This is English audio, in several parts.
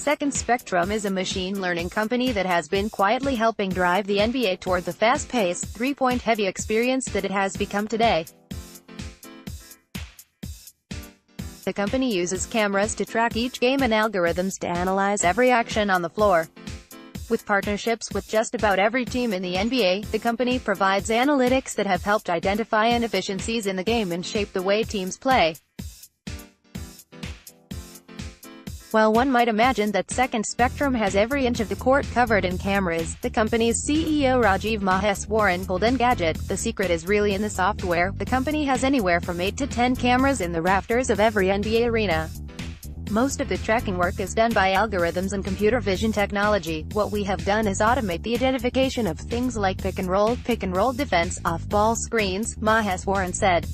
Second Spectrum is a machine learning company that has been quietly helping drive the NBA toward the fast-paced, three-point heavy experience that it has become today. The company uses cameras to track each game and algorithms to analyze every action on the floor. With partnerships with just about every team in the NBA, the company provides analytics that have helped identify inefficiencies in the game and shape the way teams play. While one might imagine that Second Spectrum has every inch of the court covered in cameras, the company's CEO Rajiv Maheswaran told Engadget, the secret is really in the software. The company has anywhere from 8 to 10 cameras in the rafters of every NBA arena. Most of the tracking work is done by algorithms and computer vision technology. What we have done is automate the identification of things like pick and roll defense, off-ball screens, Maheswaran said.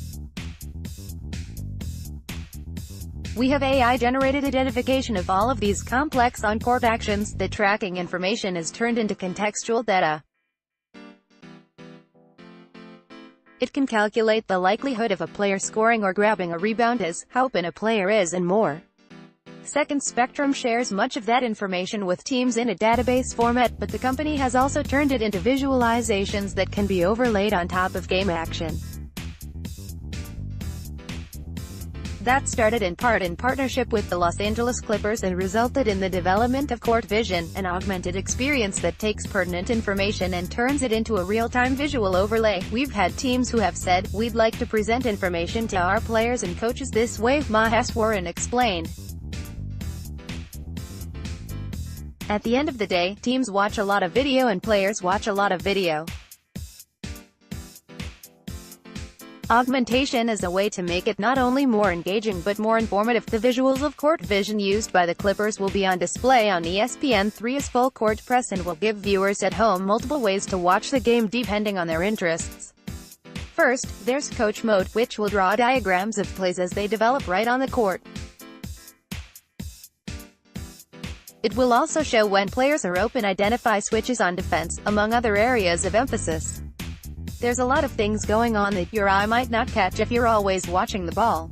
We have AI-generated identification of all of these complex on-court actions. The tracking information is turned into contextual data. It can calculate the likelihood of a player scoring or grabbing a rebound, how open a player is, and more. Second Spectrum shares much of that information with teams in a database format, but the company has also turned it into visualizations that can be overlaid on top of game action. That started in part in partnership with the Los Angeles Clippers and resulted in the development of Court Vision, an augmented experience that takes pertinent information and turns it into a real-time visual overlay. We've had teams who have said, "We'd like to present information to our players and coaches this way," Maheswaran explained. At the end of the day, teams watch a lot of video and players watch a lot of video. Augmentation is a way to make it not only more engaging but more informative. The visuals of Court Vision used by the Clippers will be on display on ESPN3's Full Court Press and will give viewers at home multiple ways to watch the game depending on their interests. First, there's Coach Mode, which will draw diagrams of plays as they develop right on the court. It will also show when players are open, identify switches on defense, among other areas of emphasis. There's a lot of things going on that your eye might not catch if you're always watching the ball.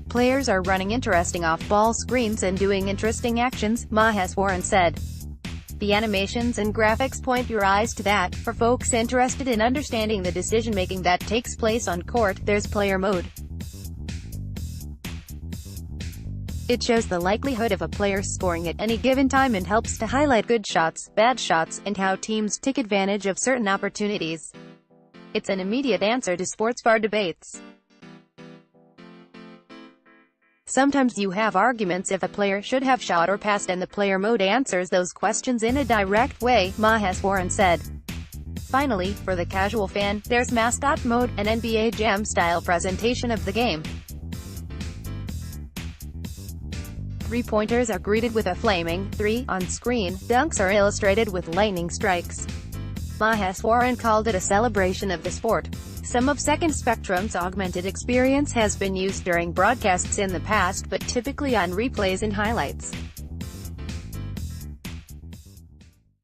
Players are running interesting off-ball screens and doing interesting actions, Maheswaran said. The animations and graphics point your eyes to that. For folks interested in understanding the decision-making that takes place on court, there's Player Mode. It shows the likelihood of a player scoring at any given time and helps to highlight good shots, bad shots, and how teams take advantage of certain opportunities. It's an immediate answer to sports bar debates. Sometimes you have arguments if a player should have shot or passed, and the Player Mode answers those questions in a direct way, Maheswaran said. Finally, for the casual fan, there's Mascot Mode, an NBA Jam-style presentation of the game. Three-pointers are greeted with a flaming three on screen, dunks are illustrated with lightning strikes. Maheswaran called it a celebration of the sport. Some of Second Spectrum's augmented experience has been used during broadcasts in the past, but typically on replays and highlights.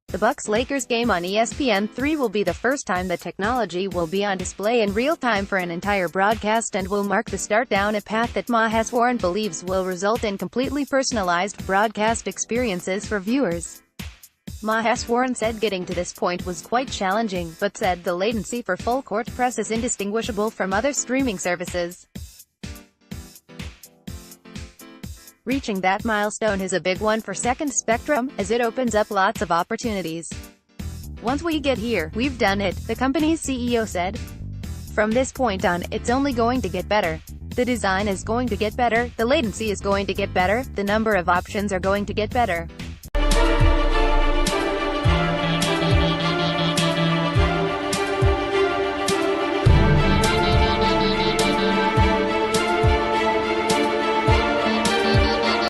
The Bucks-Lakers game on ESPN3 will be the first time the technology will be on display in real time for an entire broadcast and will mark the start down a path that Maheswaran believes will result in completely personalized broadcast experiences for viewers. Maheswaran said getting to this point was quite challenging, but said the latency for Full Court Press is indistinguishable from other streaming services. Reaching that milestone is a big one for Second Spectrum, as it opens up lots of opportunities. "Once we get here, we've done it," the company's CEO said. "From this point on, it's only going to get better. The design is going to get better, the latency is going to get better, the number of options are going to get better.